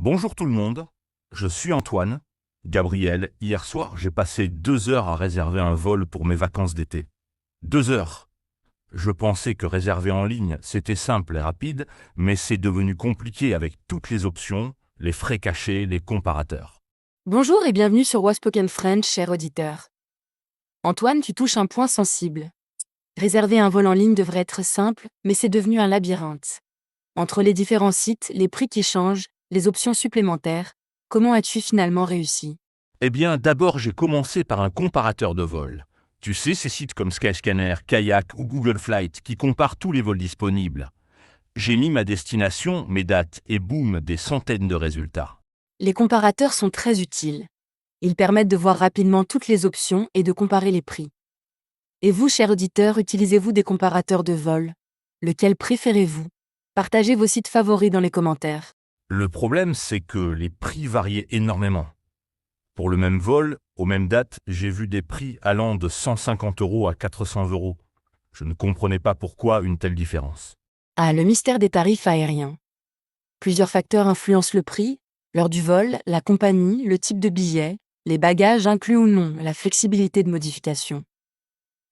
Bonjour tout le monde, je suis Antoine. Gabriel, hier soir, j'ai passé 2 heures à réserver un vol pour mes vacances d'été. 2 heures. Je pensais que réserver en ligne, c'était simple et rapide, mais c'est devenu compliqué avec toutes les options, les frais cachés, les comparateurs. Bonjour et bienvenue sur Waspoken French, cher auditeur. Antoine, tu touches un point sensible. Réserver un vol en ligne devrait être simple, mais c'est devenu un labyrinthe. Entre les différents sites, les prix qui changent, les options supplémentaires, comment as-tu finalement réussi? Eh bien, d'abord, j'ai commencé par un comparateur de vols. Tu sais, ces sites comme Skyscanner, Kayak ou Google Flight qui comparent tous les vols disponibles. J'ai mis ma destination, mes dates et boum, des centaines de résultats. Les comparateurs sont très utiles. Ils permettent de voir rapidement toutes les options et de comparer les prix. Et vous, cher auditeur, utilisez-vous des comparateurs de vol? Lequel préférez-vous? Partagez vos sites favoris dans les commentaires. Le problème, c'est que les prix variaient énormément. Pour le même vol, aux mêmes dates, j'ai vu des prix allant de 150 € à 400 €. Je ne comprenais pas pourquoi une telle différence. Ah, le mystère des tarifs aériens. Plusieurs facteurs influencent le prix, l'heure du vol, la compagnie, le type de billet, les bagages inclus ou non, la flexibilité de modification.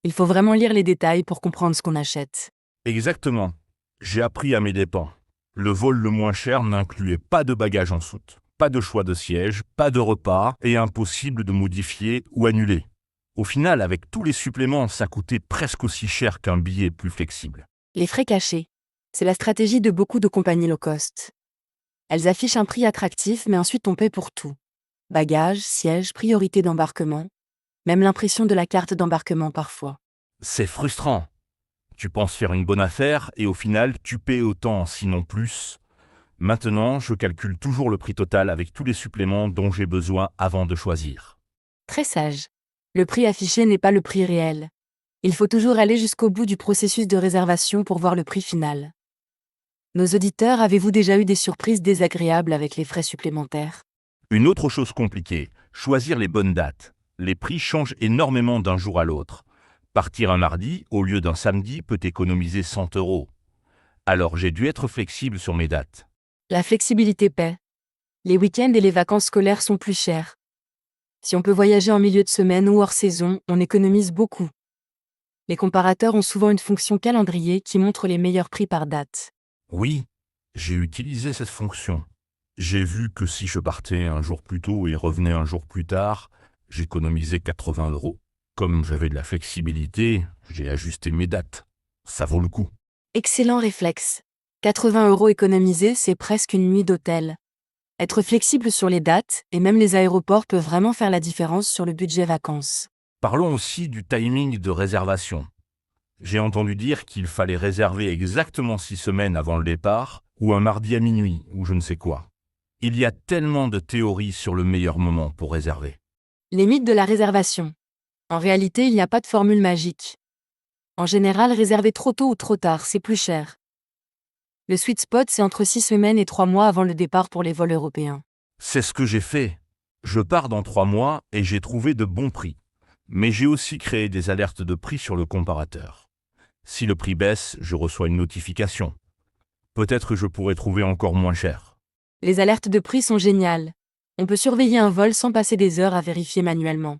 Il faut vraiment lire les détails pour comprendre ce qu'on achète. Exactement. J'ai appris à mes dépens. Le vol le moins cher n'incluait pas de bagages en soute, pas de choix de siège, pas de repas et impossible de modifier ou annuler. Au final, avec tous les suppléments, ça coûtait presque aussi cher qu'un billet plus flexible. Les frais cachés. C'est la stratégie de beaucoup de compagnies low cost. Elles affichent un prix attractif, mais ensuite on paie pour tout. Bagages, sièges, priorité d'embarquement, même l'impression de la carte d'embarquement parfois. C'est frustrant. Tu penses faire une bonne affaire et au final, tu paies autant, sinon plus. Maintenant, je calcule toujours le prix total avec tous les suppléments dont j'ai besoin avant de choisir. Très sage. Le prix affiché n'est pas le prix réel. Il faut toujours aller jusqu'au bout du processus de réservation pour voir le prix final. Nos auditeurs, avez-vous déjà eu des surprises désagréables avec les frais supplémentaires? Une autre chose compliquée, choisir les bonnes dates. Les prix changent énormément d'un jour à l'autre. Partir un mardi au lieu d'un samedi peut économiser 100 €. Alors j'ai dû être flexible sur mes dates. La flexibilité paie. Les week-ends et les vacances scolaires sont plus chers. Si on peut voyager en milieu de semaine ou hors saison, on économise beaucoup. Les comparateurs ont souvent une fonction calendrier qui montre les meilleurs prix par date. Oui, j'ai utilisé cette fonction. J'ai vu que si je partais un jour plus tôt et revenais un jour plus tard, j'économisais 80 €. Comme j'avais de la flexibilité, j'ai ajusté mes dates. Ça vaut le coup. Excellent réflexe. 80 € économisés, c'est presque une nuit d'hôtel. Être flexible sur les dates, et même les aéroports peuvent vraiment faire la différence sur le budget vacances. Parlons aussi du timing de réservation. J'ai entendu dire qu'il fallait réserver exactement 6 semaines avant le départ, ou un mardi à minuit, ou je ne sais quoi. Il y a tellement de théories sur le meilleur moment pour réserver. Les mythes de la réservation. En réalité, il n'y a pas de formule magique. En général, réserver trop tôt ou trop tard, c'est plus cher. Le sweet spot, c'est entre 6 semaines et 3 mois avant le départ pour les vols européens. C'est ce que j'ai fait. Je pars dans 3 mois et j'ai trouvé de bons prix. Mais j'ai aussi créé des alertes de prix sur le comparateur. Si le prix baisse, je reçois une notification. Peut-être que je pourrais trouver encore moins cher. Les alertes de prix sont géniales. On peut surveiller un vol sans passer des heures à vérifier manuellement.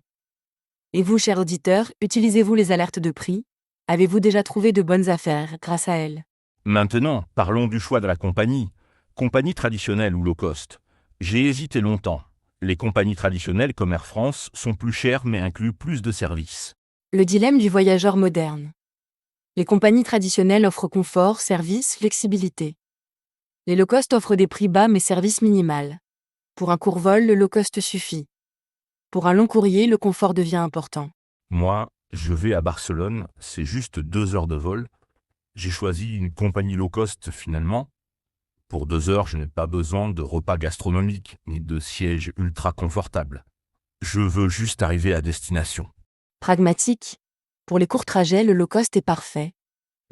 Et vous, chers auditeurs, utilisez-vous les alertes de prix? Avez-vous déjà trouvé de bonnes affaires grâce à elles? Maintenant, parlons du choix de la compagnie. Compagnie traditionnelle ou low cost. J'ai hésité longtemps. Les compagnies traditionnelles comme Air France sont plus chères mais incluent plus de services. Le dilemme du voyageur moderne. Les compagnies traditionnelles offrent confort, service, flexibilité. Les low cost offrent des prix bas mais service minimal. Pour un court vol, le low cost suffit. Pour un long courrier, le confort devient important. Moi, je vais à Barcelone, c'est juste 2 heures de vol. J'ai choisi une compagnie low cost finalement. Pour 2 heures, je n'ai pas besoin de repas gastronomiques ni de sièges ultra confortables. Je veux juste arriver à destination. Pragmatique. Pour les courts trajets, le low cost est parfait.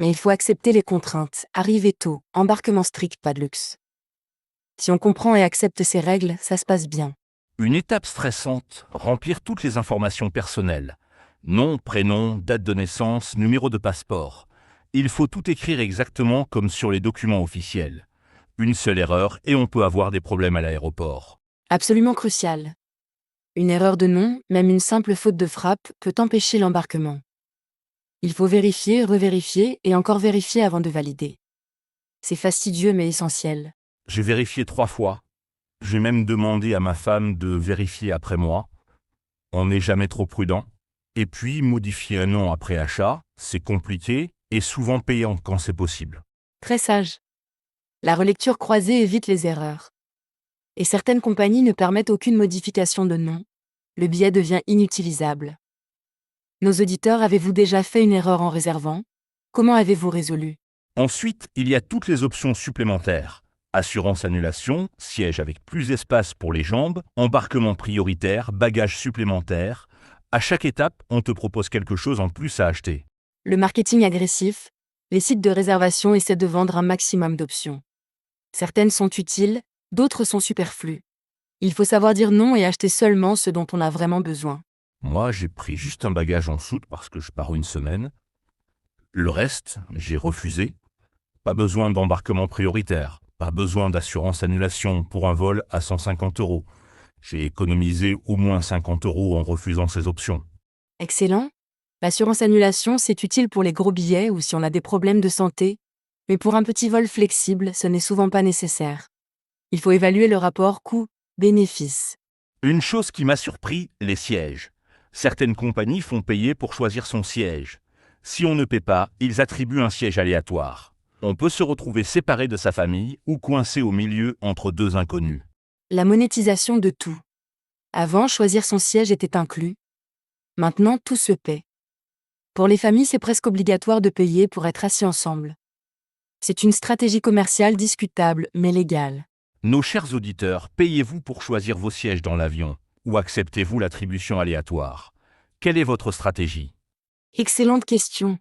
Mais il faut accepter les contraintes, arriver tôt, embarquement strict, pas de luxe. Si on comprend et accepte ces règles, ça se passe bien. Une étape stressante, remplir toutes les informations personnelles. Nom, prénom, date de naissance, numéro de passeport. Il faut tout écrire exactement comme sur les documents officiels. Une seule erreur et on peut avoir des problèmes à l'aéroport. Absolument crucial. Une erreur de nom, même une simple faute de frappe, peut empêcher l'embarquement. Il faut vérifier, revérifier et encore vérifier avant de valider. C'est fastidieux mais essentiel. J'ai vérifié 3 fois. J'ai même demandé à ma femme de vérifier après moi. On n'est jamais trop prudent. Et puis, modifier un nom après achat, c'est compliqué et souvent payant quand c'est possible. Très sage. La relecture croisée évite les erreurs. Et certaines compagnies ne permettent aucune modification de nom. Le billet devient inutilisable. Nos auditeurs, avez-vous déjà fait une erreur en réservant? Comment avez-vous résolu? Ensuite, il y a toutes les options supplémentaires. Assurance annulation, siège avec plus d'espace pour les jambes, embarquement prioritaire, bagages supplémentaires. À chaque étape, on te propose quelque chose en plus à acheter. Le marketing agressif, les sites de réservation essaient de vendre un maximum d'options. Certaines sont utiles, d'autres sont superflues. Il faut savoir dire non et acheter seulement ce dont on a vraiment besoin. Moi, j'ai pris juste un bagage en soute parce que je pars une semaine. Le reste, j'ai refusé. Pas besoin d'embarquement prioritaire, pas besoin d'assurance annulation pour un vol à 150 €. J'ai économisé au moins 50 € en refusant ces options. Excellent. L'assurance annulation, c'est utile pour les gros billets ou si on a des problèmes de santé, mais pour un petit vol flexible, ce n'est souvent pas nécessaire. Il faut évaluer le rapport coût-bénéfice. Une chose qui m'a surpris, les sièges. Certaines compagnies font payer pour choisir son siège. Si on ne paie pas, ils attribuent un siège aléatoire. On peut se retrouver séparé de sa famille ou coincé au milieu entre deux inconnus. La monétisation de tout. Avant, choisir son siège était inclus. Maintenant, tout se paie. Pour les familles, c'est presque obligatoire de payer pour être assis ensemble. C'est une stratégie commerciale discutable, mais légale. Nos chers auditeurs, payez-vous pour choisir vos sièges dans l'avion ou acceptez-vous l'attribution aléatoire? Quelle est votre stratégie? Excellente question.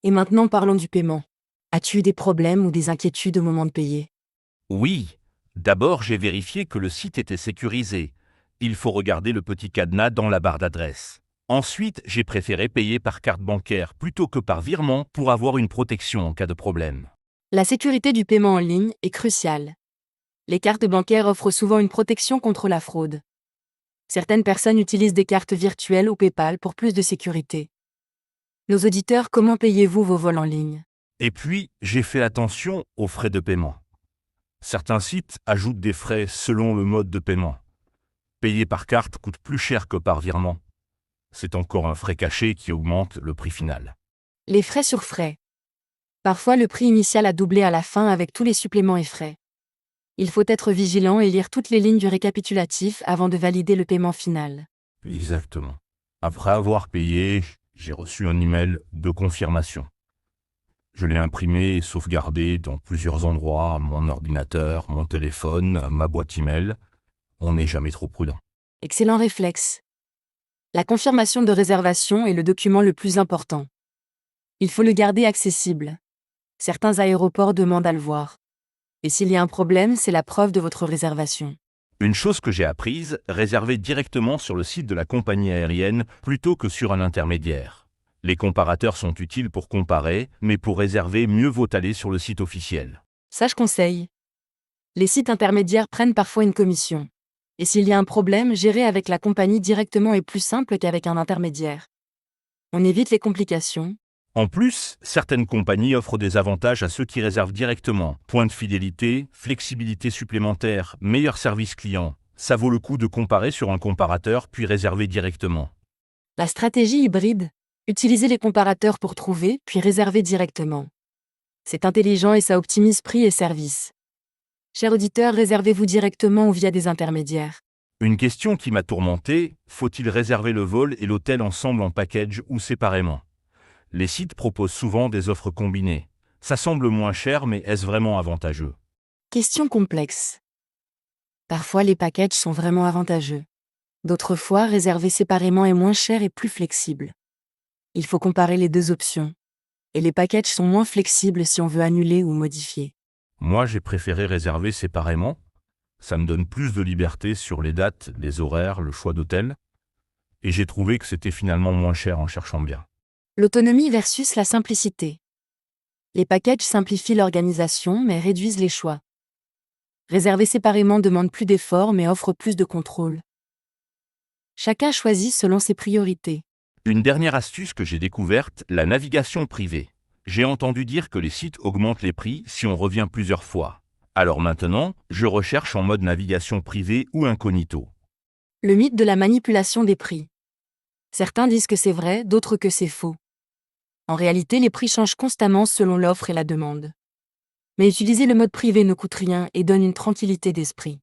Et maintenant, parlons du paiement. As-tu eu des problèmes ou des inquiétudes au moment de payer? Oui. D'abord, j'ai vérifié que le site était sécurisé. Il faut regarder le petit cadenas dans la barre d'adresse. Ensuite, j'ai préféré payer par carte bancaire plutôt que par virement pour avoir une protection en cas de problème. La sécurité du paiement en ligne est cruciale. Les cartes bancaires offrent souvent une protection contre la fraude. Certaines personnes utilisent des cartes virtuelles ou PayPal pour plus de sécurité. Nos auditeurs, comment payez-vous vos vols en ligne? Et puis, j'ai fait attention aux frais de paiement. Certains sites ajoutent des frais selon le mode de paiement. Payer par carte coûte plus cher que par virement. C'est encore un frais caché qui augmente le prix final. Les frais sur frais. Parfois, le prix initial a doublé à la fin avec tous les suppléments et frais. Il faut être vigilant et lire toutes les lignes du récapitulatif avant de valider le paiement final. Exactement. Après avoir payé, j'ai reçu un email de confirmation. Je l'ai imprimé et sauvegardé dans plusieurs endroits, mon ordinateur, mon téléphone, ma boîte email. On n'est jamais trop prudent. Excellent réflexe. La confirmation de réservation est le document le plus important. Il faut le garder accessible. Certains aéroports demandent à le voir. Et s'il y a un problème, c'est la preuve de votre réservation. Une chose que j'ai apprise, réserver directement sur le site de la compagnie aérienne plutôt que sur un intermédiaire. Les comparateurs sont utiles pour comparer, mais pour réserver, mieux vaut aller sur le site officiel. Sage conseil. Les sites intermédiaires prennent parfois une commission. Et s'il y a un problème, gérer avec la compagnie directement est plus simple qu'avec un intermédiaire. On évite les complications. En plus, certaines compagnies offrent des avantages à ceux qui réservent directement. Points de fidélité, flexibilité supplémentaire, meilleur service client. Ça vaut le coup de comparer sur un comparateur puis réserver directement. La stratégie hybride. Utilisez les comparateurs pour trouver, puis réserver directement. C'est intelligent et ça optimise prix et service. Chers auditeurs, réservez-vous directement ou via des intermédiaires? Une question qui m'a tourmenté, faut-il réserver le vol et l'hôtel ensemble en package ou séparément? Les sites proposent souvent des offres combinées. Ça semble moins cher, mais est-ce vraiment avantageux? Question complexe. Parfois, les packages sont vraiment avantageux. D'autres fois, réserver séparément est moins cher et plus flexible. Il faut comparer les deux options. Et les packages sont moins flexibles si on veut annuler ou modifier. Moi, j'ai préféré réserver séparément. Ça me donne plus de liberté sur les dates, les horaires, le choix d'hôtel. Et j'ai trouvé que c'était finalement moins cher en cherchant bien. L'autonomie versus la simplicité. Les packages simplifient l'organisation mais réduisent les choix. Réserver séparément demande plus d'efforts mais offre plus de contrôle. Chacun choisit selon ses priorités. Une dernière astuce que j'ai découverte, la navigation privée. J'ai entendu dire que les sites augmentent les prix si on revient plusieurs fois. Alors maintenant, je recherche en mode navigation privée ou incognito. Le mythe de la manipulation des prix. Certains disent que c'est vrai, d'autres que c'est faux. En réalité, les prix changent constamment selon l'offre et la demande. Mais utiliser le mode privé ne coûte rien et donne une tranquillité d'esprit.